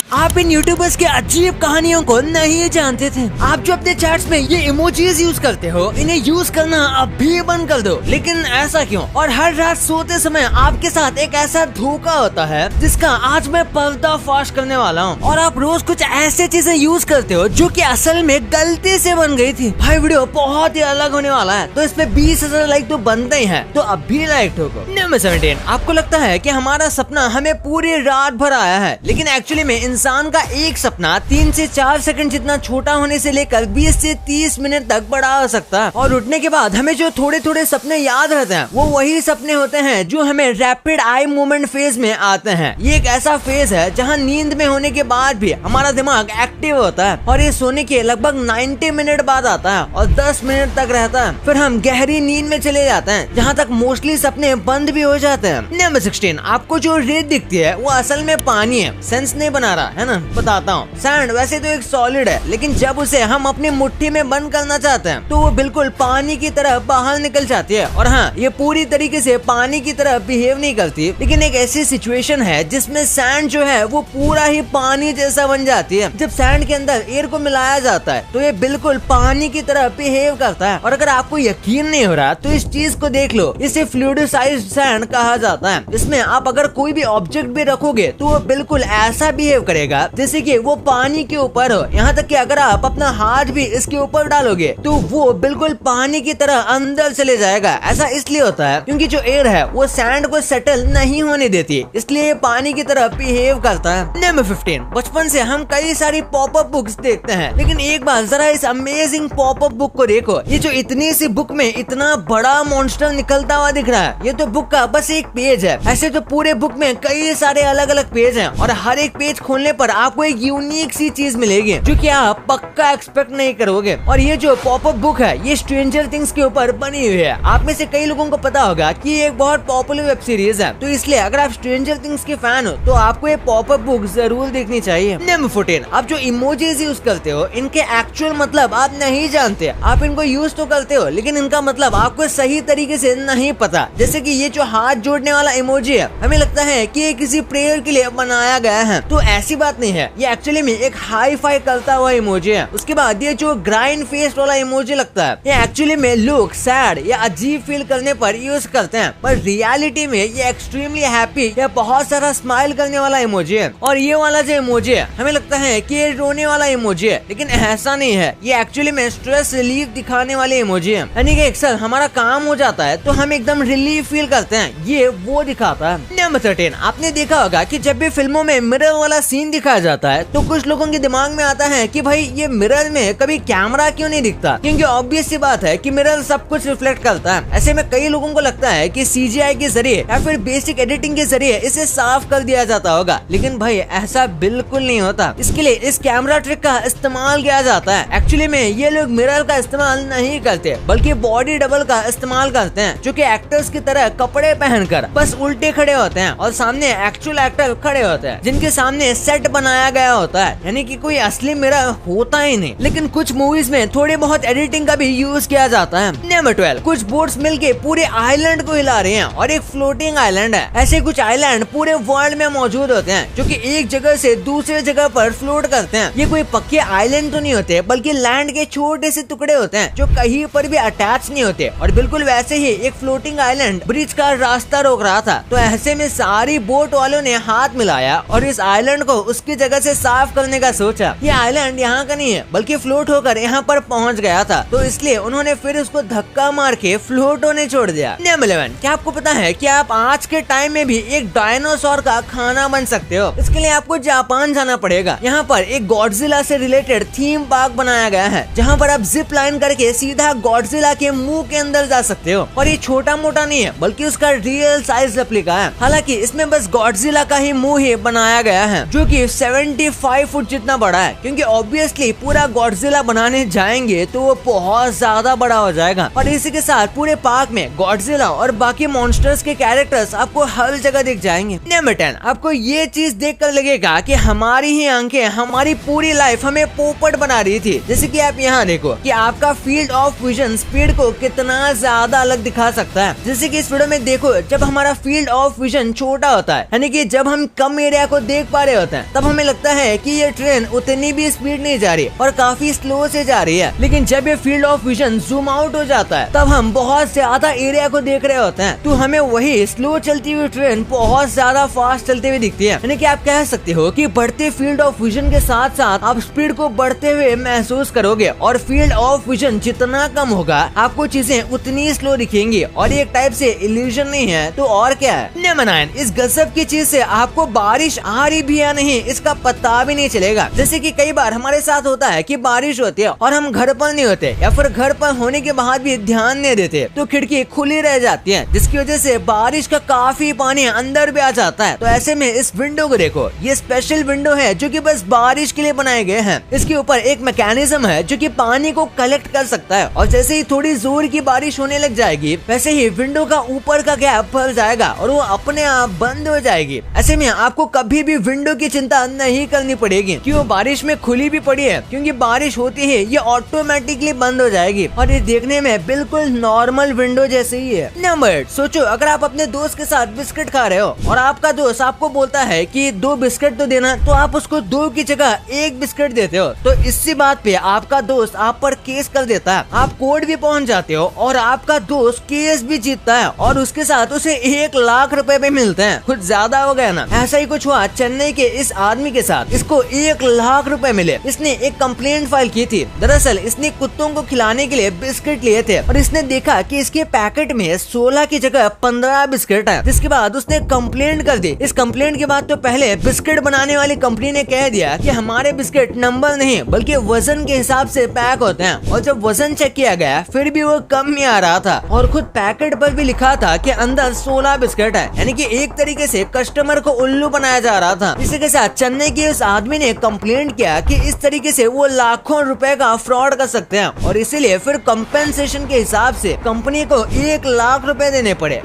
आप इन यूट्यूबर्स के अजीब कहानियों को नहीं जानते थे। आप जो अपने चैट्स में ये इमोजीज यूज करते हो, इन्हें यूज करना अभी बंद कर दो। लेकिन ऐसा क्यों? और हर रात सोते समय आपके साथ एक ऐसा धोखा होता है जिसका आज मैं पर्दाफाश करने वाला हूँ। और आप रोज कुछ ऐसे चीजें यूज करते हो जो कि असल में गलती से बन गई थी। भाई वीडियो बहुत ही अलग होने वाला है, तो इसमें 20,000 लाइक तो बनते ही हैं, तो अब भी लाइक ठोको। नंबर 17, आपको लगता है कि हमारा सपना हमें पूरी रात भर आया है, लेकिन एक्चुअली में इंसान का एक सपना 3 से 4 सेकंड जितना छोटा होने से लेकर 20 से 30 मिनट तक बड़ा हो सकता है। और उठने के बाद हमें जो थोड़े थोड़े सपने याद रहते हैं, वो वही सपने होते हैं जो हमें रैपिड आई मूवमेंट फेज में आते हैं। ये एक ऐसा फेज है जहाँ नींद में होने के बाद भी हमारा दिमाग एक्टिव होता है, और ये सोने के लगभग 90 मिनट बाद आता है और 10 मिनट तक रहता है। फिर हम गहरी नींद में चले जाते हैं, जहाँ तक मोस्टली सपने बंद भी हो जाते हैं। नंबर 16, आपको जो रेत दिखती है वो असल में पानी है। सेंस नहीं बना रहा है ना? बताता हूँ। सैंड वैसे तो एक सॉलिड है, लेकिन जब उसे हम अपनी मुट्ठी में बंद करना चाहते हैं तो वो बिल्कुल पानी की तरह बाहर निकल जाती है। और हाँ, ये पूरी तरीके से पानी की तरह बिहेव नहीं करती, लेकिन एक ऐसी सिचुएशन है जिसमें सैंड जो है वो पूरा ही पानी जैसा बन जाती है। जब सैंड के अंदर एयर को मिलाया जाता है तो ये बिल्कुल पानी की तरह बिहेव करता है। और अगर आपको यकीन नहीं हो रहा तो इस चीज को देख लो, इसे फ्लूइडिसाइज्ड सैंड कहा जाता है। इसमें आप अगर कोई भी ऑब्जेक्ट भी रखोगे तो वो बिल्कुल ऐसा बिहेव करेगा जैसे कि वो पानी के ऊपर हो। यहाँ तक कि अगर आप अपना हाथ भी इसके ऊपर डालोगे तो वो बिल्कुल पानी की तरह अंदर चले जाएगा। ऐसा इसलिए होता है क्योंकि जो एयर है वो सैंड को सेटल नहीं होने देती, इसलिए ये पानी की तरह बिहेव करता है। नंबर 15, बचपन से हम कई सारी पॉपअप बुक्स देखते हैं, लेकिन एक बार जरा इस अमेजिंग पॉपअप बुक को देखो। ये जो इतनी सी बुक में इतना बड़ा मॉन्स्टर निकलता हुआ दिख रहा है, ये तो बुक का बस एक पेज है। ऐसे तो पूरे बुक में कई सारे अलग अलग पेज हैं, और हर एक पेज खोलने पर आपको एक यूनिक सी चीज मिलेगी जो कि आप पक्का एक्सपेक्ट नहीं करोगे। और ये जो पॉपअप बुक है ये स्ट्रेंजर थिंग्स के ऊपर बनी हुई है। आप में से कई लोगों को पता होगा कि ये एक बहुत पॉपुलर वेब सीरीज है, तो इसलिए अगर आप स्ट्रेंजर थिंग्स के फैन हो तो आपको ये पॉपअप बुक जरूर देखनी चाहिए। नंबर 14, आप जो इमोजीज यूज करते हो इनके एक्चुअल मतलब आप नहीं जानते। आप इनको यूज तो करते हो, लेकिन इनका मतलब आपको सही तरीके से नहीं पता। जैसे कि ये जो हाथ जोड़ने वाला इमोजी है, हमें लगता है कि ये किसी प्रेयर के लिए बनाया गया है, तो ऐसी बात नहीं है। ये एक्चुअली में एक हाई फाई करता हुआ इमोजी है। उसके बाद ये जो ग्राइंड फेस वाला इमोजी लगता है, ये एक्चुअली में लोग सैड या अजीब फील करने पर यूज करते हैं, पर रियलिटी में ये एक्सट्रीमली हैप्पी या बहुत सारा स्माइल करने वाला इमोजी है। और ये वाला जो इमोजी है, हमें लगता है कि ये रोने वाला इमोजी है, लेकिन ऐसा नहीं है। ये एक्चुअली में स्ट्रेस रिलीफ दिखाने वाले इमोजी है, यानी कि अक्सर हमारा काम हो जाता है तो हम एकदम रिलीफ फील करते हैं, ये वो दिखाता है। नंबर 13, आपने देखा होगा कि जब भी फिल्मों में मिरर वाला सीन दिखाया जाता है तो कुछ लोगों के दिमाग में आता है कि भाई ये मिरर में कभी कैमरा क्यों नहीं दिखता, क्योंकि ऑब्वियस सी बात है कि मिरर सब कुछ रिफ्लेक्ट करता है। ऐसे में कई लोगों को लगता है कि CGI के जरिए या फिर बेसिक एडिटिंग के जरिए इसे साफ कर दिया जाता होगा, लेकिन भाई ऐसा बिल्कुल नहीं होता। इसके लिए इस कैमरा ट्रिक का इस्तेमाल किया जाता है। एक्चुअली में ये लोग मिरर का इस्तेमाल नहीं करते, बल्कि बॉडी डबल का इस्तेमाल करते हैं, जो कि एक्टर्स की तरह कपड़े पहनकर बस उल्टे खड़े होते हैं और सामने एक्चुअल एक्टर खड़े होते हैं, जिनके सामने सेट बनाया गया होता है, यानी कि कोई असली मिरर होता ही नहीं। लेकिन कुछ मूवीज में थोड़ी बहुत एडिटिंग का भी यूज किया जाता है। नंबर 12, कुछ बोट्स मिलके पूरे आइलैंड को हिला रहे हैं और एक फ्लोटिंग आइलैंड है। ऐसे कुछ आइलैंड पूरे वर्ल्ड में मौजूद होते हैं जो कि एक जगह से दूसरे जगह पर फ्लोट करते हैं। ये कोई पक्के आइलैंड तो नहीं होते, बल्कि लैंड के छोटे से टुकड़े होते हैं जो कहीं पर भी अटैच नहीं होते। और बिल्कुल वैसे ही एक फ्लोटिंग आइलैंड ब्रिज का रास्ता रोक रहा था, तो ऐसे में सारी बोट वालों ने हाथ मिलाया और इस आइलैंड को उसकी जगह से साफ करने का सोचा। ये आइलैंड यहाँ का नहीं है, बल्कि फ्लोट होकर यहाँ पर पहुँच गया था, तो इसलिए उन्होंने फिर उसको धक्का मार के फ्लोट होने छोड़ दिया। नंबर 11, क्या आपको पता है कि आप आज के टाइम में भी एक डायनासोर का खाना बन सकते हो? इसके लिए आपको जापान जाना पड़ेगा। यहाँ पर एक गॉडजिला से रिलेटेड थीम पार्क बनाया गया है, जहाँ पर आप जिप लाइन करके सीधा गॉडजिला के मुंह के अंदर जा सकते हो। और ये छोटा मोटा नहीं है, बल्कि उसका रियल साइज रेप्लिका है। हालांकि इसमें बस गॉडजिला का ही मुंह ही बनाया गया है, जो कि 75 फुट जितना बड़ा है, क्योंकि ऑब्वियसली पूरा गॉडजिला बनाने जाएंगे तो वो बहुत ज्यादा बड़ा हो जाएगा। और इसी के साथ पूरे पार्क में गॉडजिला और बाकी मॉन्स्टर्स के कैरेक्टर्स आपको हर जगह दिख जाएंगे। नंबर 10, आपको ये चीज देखकर लगेगा कि हमारी ही आंखें हमारी पूरी लाइफ हमें पोपट बना रही थी। जैसे कि आप यहाँ देखो कि आपका फील्ड ऑफ विजन स्पीड को कितना ज्यादा अलग दिखा सकता है। जैसे कि इस वीडियो में देखो, जब हमारा फील्ड ऑफ विजन छोटा होता है, यानी कि जब हम कम एरिया को देख पा रहे होते होते हैं तब हमें लगता है कि ये ट्रेन उतनी भी स्पीड नहीं जा रही और काफी स्लो से जा रही है, लेकिन जब ये field of vision zoom out हो जाता है तब हम बहुत ज्यादा एरिया को देख रहे होते हैं, तो हमें वही स्लो चलती हुई ट्रेन बहुत ज्यादा फास्ट चलते हुए दिखती है। यानी कि आप कह सकते हो कि बढ़ते फील्ड ऑफ विजन के साथ साथ आप स्पीड को बढ़ते हुए महसूस करोगे और फील्ड ऑफ विजन जितना कम होगा आपको चीजें उतनी स्लो दिखेंगी और ये एक टाइप से इल्यूजन नहीं है तो और क्या है। नंबर 9, इस गजब की चीज से आपको बारिश आ रही भी या नहीं इसका पता भी नहीं चलेगा। जैसे कि कई बार हमारे साथ होता है कि बारिश होती है और हम घर पर नहीं होते या फिर घर पर होने के बाद भी ध्यान नहीं देते तो खिड़की खुली रह जाती है, जिसकी वजह से बारिश का काफी पानी अंदर भी आ जाता है। तो ऐसे में इस विंडो को देखो, ये स्पेशल विंडो है जो कि बस बारिश के लिए बनाए गए हैं। इसके ऊपर एक मैकेनिज्म है जो कि पानी को कलेक्ट कर सकता है और जैसे ही थोड़ी जोर की बारिश होने लग जाएगी वैसे ही विंडो का ऊपर का गैप भर जाएगा और वो अपने आप बंद हो जाएगी। ऐसे में आपको कभी भी विंडो की चिंता नहीं करनी पड़ेगी कि वो बारिश में खुली भी पड़ी है, क्योंकि बारिश होती है ये ऑटोमेटिकली बंद हो जाएगी और ये देखने में बिल्कुल नॉर्मल विंडो जैसे ही है। नंबर 8, सोचो अगर आप अपने दोस्त के साथ बिस्किट खा रहे हो और आपका दोस्त आपको बोलता है कि 2 बिस्किट तो देना, तो आप उसको 2 की जगह 1 बिस्किट देते हो, तो इसी बात पे आपका दोस्त आप पर केस कर देता है। आप कोर्ट भी पहुंच जाते हो और आपका दोस्त केस भी जीतता है और उसके साथ उसे 1 लाख रुपए भी मिलते हैं। कुछ ज्यादा हो गया ना। ऐसा ही कुछ हुआ चेन्नई के इस आदमी के साथ। इसको 1 लाख रुपए मिले। इसने एक कंप्लेंट फाइल की थी। दरअसल इसने कुत्तों को खिलाने के लिए बिस्किट लिए थे और इसने देखा कि इसके पैकेट में 16 की जगह 15 बिस्किट है, जिसके बाद उसने कंप्लेंट कर दी। इस कंप्लेंट के बाद तो पहले बिस्किट बनाने वाली कंपनी ने कह दिया कि हमारे बिस्किट नंबर नहीं बल्कि वजन के हिसाब से पैक होते हैं, और जब वजन चेक किया गया फिर भी वो कम ही आ रहा था और खुद पैकेट पर भी लिखा था कि अंदर 16 बिस्किट है। यानी कि एक तरीके से कस्टमर को उल्लू बनाया जा रहा था। इसी के साथ चेन्नई के उस आदमी ने कंप्लेंट किया कि इस तरीके से वो लाखों रुपए का फ्रॉड कर सकते हैं और इसीलिए फिर कंपेंसेशन के हिसाब से कंपनी को 1 लाख रुपए देने पड़े।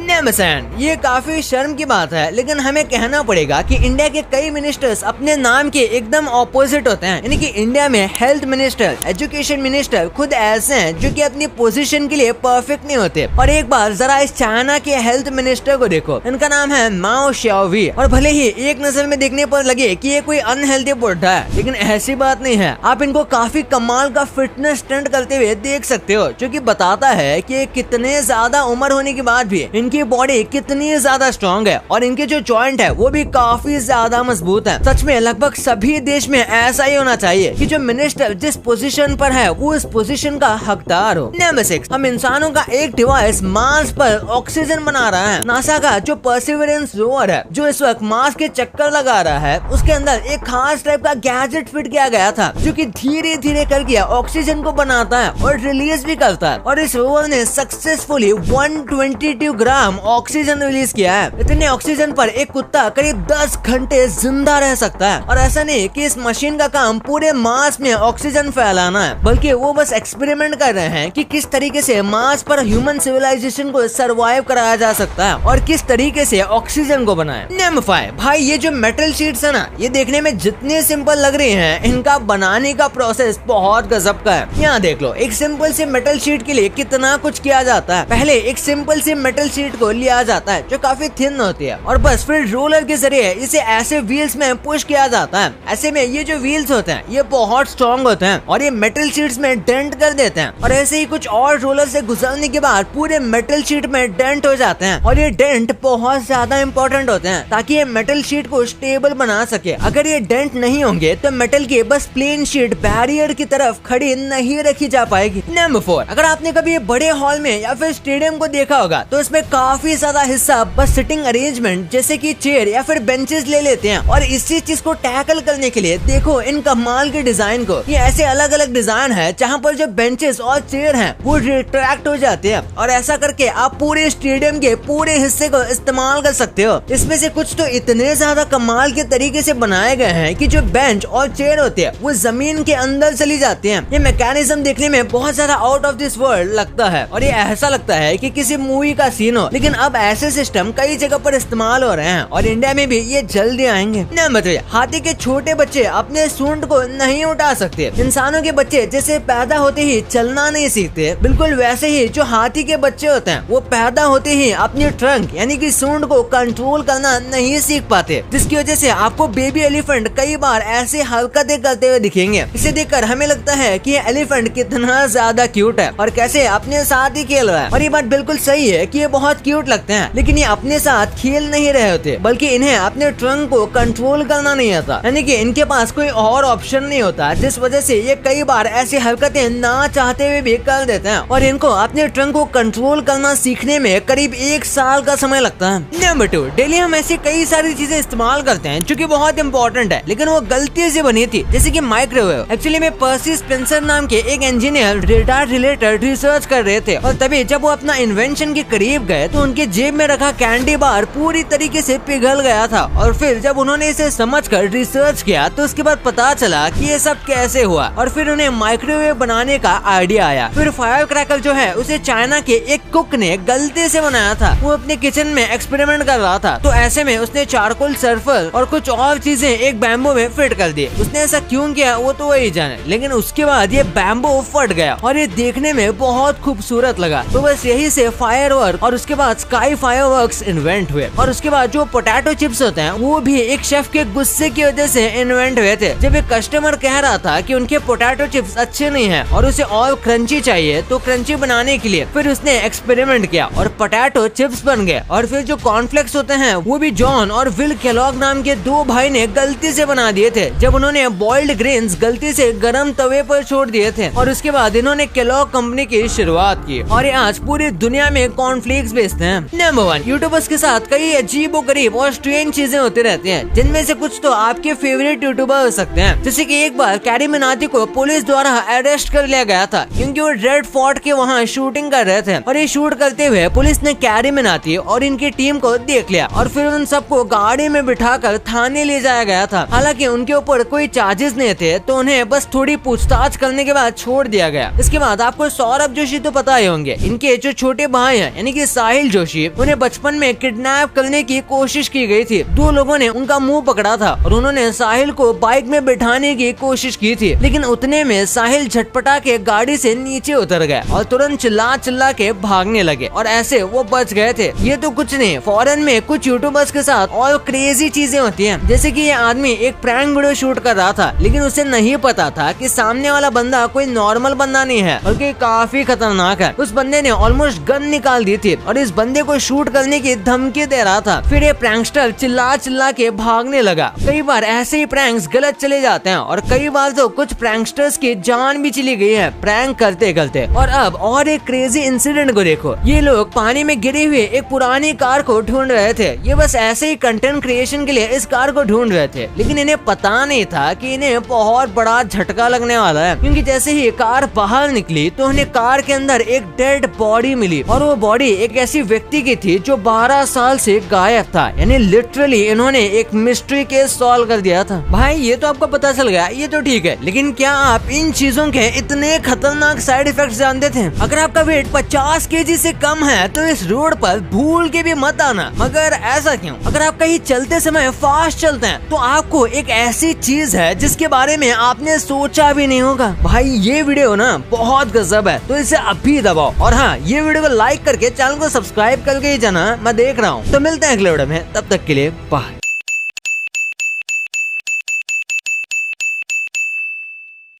ये काफी शर्म की बात है, लेकिन हमें कहना पड़ेगा कि इंडिया के कई मिनिस्टर्स अपने नाम के एकदम ऑपोजिट होते हैं। यानी कि इंडिया में हेल्थ मिनिस्टर, एजुकेशन मिनिस्टर खुद ऐसे हैं जो कि अपनी पोजीशन के लिए परफेक्ट नहीं होते। और एक बार जरा इस चाइना के हेल्थ मिनिस्टर को देखो, इनका नाम है माओ शाओवी, और भले ही एक नजर में देखने पर लगे कि ये कोई अनहेल्दी बुढ़ा है, लेकिन ऐसी बात नहीं है। आप इनको काफी कमाल का फिटनेस स्टंट करते हुए देख सकते हो, जो कि बताता है कि कितने ज्यादा उम्र होने के बाद भी इनकी बॉडी कितनी ज्यादा स्ट्रॉन्ग है और इनके जो जॉइंट है वो भी काफी ज्यादा मजबूत है। सच में लगभग सभी देश में ऐसा ही होना चाहिए कि जो मिनिस्टर जिस पोजीशन पर है वो उस पोजीशन का हकदार हो। नंबर 6, हम इंसानों का एक डिवाइस मार्स पर ऑक्सीजन बना रहा है। नासा का जो परसिवरेंस रोवर है जो इस वक्त मार्स के चक्कर लगा रहा है, उसके अंदर एक खास टाइप का गैजेट फिट किया गया था जो कि धीरे धीरे करके ऑक्सीजन को बनाता है और रिलीज भी करता है। और इस रोवर ने सक्सेसफुली 122 ग्राम ऑक्सीजन रिलीज किया है। इतने ऑक्सीजन पर एक कुत्ता करीब 10 घंटे जिंदा रह सकता है। और ऐसा नहीं कि इस मशीन का काम पूरे मार्स में ऑक्सीजन फैलाना है, बल्कि वो बस एक्सपेरिमेंट कर रहे हैं कि किस तरीके से मार्स पर ह्यूमन सिविलाइजेशन को सरवाइव कराया जा सकता है और किस तरीके से ऑक्सीजन को बनाए। नंबर 5, भाई ये जो मेटल शीट्स है ना, ये देखने में जितने सिंपल लग रहे हैं, इनका बनाने का प्रोसेस बहुत गजब का है। यहाँ देख लो, एक सिंपल से मेटल शीट के लिए कितना कुछ किया जाता है। पहले एक सिंपल से मेटल शीट को लिया जाता है जो काफी थिन होती है और बस फिर रोलर के जरिए इसे ऐसे व्हील्स में पुश किया जाता है। ऐसे में ये जो व्हील्स होते हैं ये बहुत स्ट्रॉन्ग होते हैं और ये मेटल शीट्स में डेंट कर देते हैं, और ऐसे ही कुछ और रोलर से गुजरने के बाद पूरे मेटल शीट में डेंट हो जाते हैं। और ये डेंट बहुत ज्यादा इंपॉर्टेंट होते हैं ताकि ये मेटल शीट को स्टेबल बना सके। अगर ये डेंट नहीं होंगे तो मेटल की बस प्लेन शीट बैरियर की तरफ खड़ी नहीं रखी जा पाएगी। नंबर 4, अगर आपने कभी बड़े हॉल में या फिर स्टेडियम को देखा होगा तो इसमें काफी ज्यादा हिस्सा बस सिटिंग अरेंजमेंट जैसे कि चेयर या फिर बेंचेस ले लेते हैं। और इसी चीज को टैकल करने के लिए देखो इन कमाल के डिजाइन को। ये ऐसे अलग अलग डिजाइन है जहाँ पर जो बेंचेस और चेयर हैं वो रिट्रैक्ट हो जाते हैं और ऐसा करके आप पूरे स्टेडियम के पूरे हिस्से को इस्तेमाल कर सकते हो। इसमें से कुछ तो इतने ज्यादा कमाल के तरीके से बनाए गए हैं कि जो बेंच और चेयर होते हैं वो जमीन के अंदर चली जाती हैं। ये मैकेनिज्म देखने में बहुत ज्यादा आउट ऑफ दिस वर्ल्ड लगता है और ये ऐसा लगता है कि किसी मूवी का सीन हो, लेकिन अब ऐसे सिस्टम कई जगह पर इस्तेमाल हो रहे हैं और इंडिया में भी ये जल्दी आएंगे। नंबर 3, हाथी के छोटे बच्चे अपने सूंड को नहीं उठा सकते। इंसानों के बच्चे जैसे पैदा होते ही चलना नहीं सीखते, बिल्कुल वैसे ही जो हाथी के बच्चे होते हैं वो पैदा होते ही अपनी ट्रंक यानी कि सूंड को कंट्रोल करना नहीं सीख पाते, जिसकी वजह से आपको आपको बेबी एलिफेंट कई बार ऐसी हरकतें करते हुए दिखेंगे। इसे देखकर हमें लगता है कि ये एलिफेंट कितना ज्यादा क्यूट है और कैसे अपने साथ ही खेल रहा है। और ये बात बिल्कुल सही है कि ये बहुत क्यूट लगते हैं, लेकिन ये अपने साथ खेल नहीं रहे होते, बल्कि इन्हें अपने ट्रंक को कंट्रोल करना नहीं आता, यानी कि इनके पास कोई और ऑप्शन नहीं होता, जिस वजह से ये कई बार ऐसी हरकतें ना चाहते हुए भी कर देते हैं और इनको अपने ट्रंक को कंट्रोल करना सीखने में करीब 1 साल का समय लगता है। नंबर 2, डेली हम ऐसी कई सारी चीजें इस्तेमाल करते हैं जो कि बहुत इंपॉर्टेंट है, लेकिन वो गलती से बनी थी, जैसे कि माइक्रोवेव। एक्चुअली में पर्सी स्पेंसर नाम के एक इंजीनियर डेटा रिलेटेड रिसर्च कर रहे थे और तभी जब वो अपना इन्वेंशन के करीब गए तो उनके जेब में रखा कैंडी बार पूरी तरीके से पिघल गया था। और फिर जब उन्होंने इसे समझकर रिसर्च किया तो उसके बाद पता चला कि ये सब कैसे हुआ और फिर उन्हें माइक्रोवेव बनाने का आइडिया आया। फिर फायर क्रैकर जो है उसे चाइना के एक कुक ने गलती से बनाया था। वो अपने किचन में एक्सपेरिमेंट कर रहा था, तो ऐसे में उसने चारकोल सर्फल और कुछ और चीजें एक बैम्बू में फिट कर दी। उसने ऐसा क्यों किया वो तो वही जाने, लेकिन उसके बाद ये बैम्बू फट गया और ये देखने में बहुत खूबसूरत लगा। तो बस यही से फायरवर्क और उसके बाद स्काई फायरवर्क्स इन्वेंट हुए। और उसके बाद जो पोटैटो चिप्स होते हैं वो भी एक शेफ के गुस्से की वजह से इन्वेंट हुए थे। जब एक कस्टमर कह रहा था कि उनके पोटैटो चिप्स अच्छे नहीं हैं और उसे और क्रंची चाहिए, तो क्रंची बनाने के लिए फिर उसने एक्सपेरिमेंट किया और पोटैटो चिप्स बन गए। और फिर जो कॉर्नफ्लेक्स होते हैं वो भी जॉन और विल केलॉग नाम के 2 भाई ने गलती से बना दिए थे, जब उन्होंने बॉइल्ड ग्रेन्स गलती से गरम तवे पर छोड़ दिए थे। और उसके बाद इन्होंने केलॉग कंपनी की शुरुआत की और ये आज पूरी दुनिया में कॉर्नफ्लेक्स बेचते हैं। नंबर 1, यूट्यूबर्स के साथ कई अजीबोगरीब और स्ट्रेंज चीजें होती रहती हैं, जिनमें से कुछ तो आपके फेवरेट यूट्यूबर हो सकते हैं। जैसे कि एक बार कैरी मिनाटी को पुलिस द्वारा अरेस्ट कर लिया गया था क्योंकि वो रेड फोर्ट के वहाँ शूटिंग कर रहे थे और ये शूट करते हुए पुलिस ने कैरी मिनाटी और इनकी टीम को देख लिया और फिर उन सबको गाड़ी में बिठाकर थाने ले जाया गया था। हालांकि उनके ऊपर कोई चार्जेस नहीं थे, तो उन्हें बस थोड़ी पूछताछ करने के बाद छोड़ दिया गया। इसके बाद आपको सौरभ जोशी तो पता ही होंगे। इनके जो छोटे भाई हैं यानी कि साहिल जोशी, उन्हें बचपन में किडनैप करने की कोशिश की गई थी। 2 लोगों ने उनका मुंह पकड़ा था और उन्होंने साहिल को बाइक में बिठाने की कोशिश की थी, लेकिन उतने में साहिल झटपटा के गाड़ी से नीचे उतर गए और तुरंत चिल्ला के भागने लगे और ऐसे वो बच गए थे। ये तो कुछ नहीं, फॉरेन में कुछ यूट्यूबर्स के साथ और क्रेजी चीजें होती हैं। जैसे कि ये आदमी एक प्रैंक वीडियो शूट कर रहा था, लेकिन उसे नहीं पता था कि सामने वाला बंदा कोई नॉर्मल बंदा नहीं है बल्कि काफी खतरनाक है। उस बंदे ने ऑलमोस्ट गन निकाल दी थी और इस बंदे को शूट करने की धमकी दे रहा था। फिर ये प्रैंकस्टर चिल्ला के भागने लगा। कई बार ऐसे ही प्रैंक्स गलत चले जाते हैं और कई बार तो कुछ प्रैंकस्टर्स की जान भी चली गई है प्रैंक करते करते। और अब और एक क्रेजी इंसिडेंट को देखो। ये लोग पानी में गिरी हुई एक पुरानी कार को ढूंढ रहे थे। ये बस ऐसे ही कंटेंट क्रिएशन के लिए इस कार को ढूंढ रहे थे, लेकिन इन्हें पता नहीं था कि इन्हें बहुत बड़ा झटका लगने वाला है, क्योंकि जैसे ही कार बाहर निकली तो उन्हें कार के अंदर एक डेड बॉडी मिली और वो बॉडी एक ऐसी व्यक्ति की थी जो 12 साल से गायब था। यानी लिटरली इन्होंने एक मिस्ट्री केस सॉल्व कर दिया था। भाई ये तो आपको पता चल गया, ये तो ठीक है, लेकिन क्या आप इन चीजों के इतने खतरनाक साइड इफेक्ट्स जानते थे? अगर आपका वेट 50 केजी से कम है तो इस रोड पर भूल के भी मत आना। मगर ऐसा क्यों? अगर आप कहीं चलते समय फास्ट चलते हैं तो आपको एक ऐसी चीज है जिसके बारे में आपने सोचा भी नहीं होगा। भाई ये वीडियो ना बहुत गजब है, तो इसे अभी दबाओ और हाँ, ये वीडियो को लाइक करके चैनल को सब्सक्राइब करके ही जाना। मैं देख रहा हूँ। तो मिलते हैं अगले वीडियो में, तब तक के लिए बाय।